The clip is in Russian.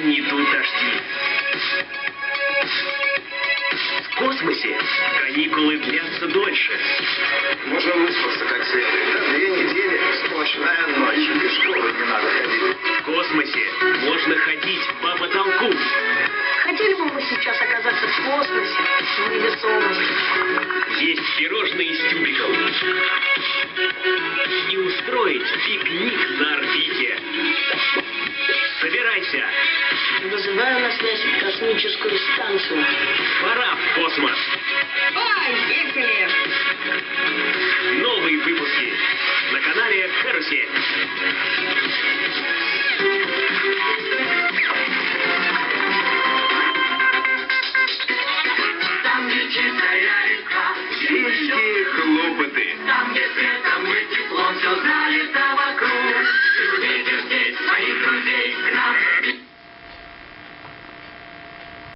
не идут дожди. В космосе каникулы длятся дольше. Можно выспаться как следует. Да, 2 недели, сплошная ночь. И в школу не надо ходить. В космосе можно ходить по потолку. Хотели бы мы сейчас оказаться в космосе, в невесомости. Есть пирожные с тюбиком. И устроить пикник на орбите. Собирайся. Вызываю на связь космическую станцию. Пора в космос. Поехали! Новые выпуски на канале Карусель. Там, где чистая река, Сельские хлопоты. там, где светом и теплом все знают.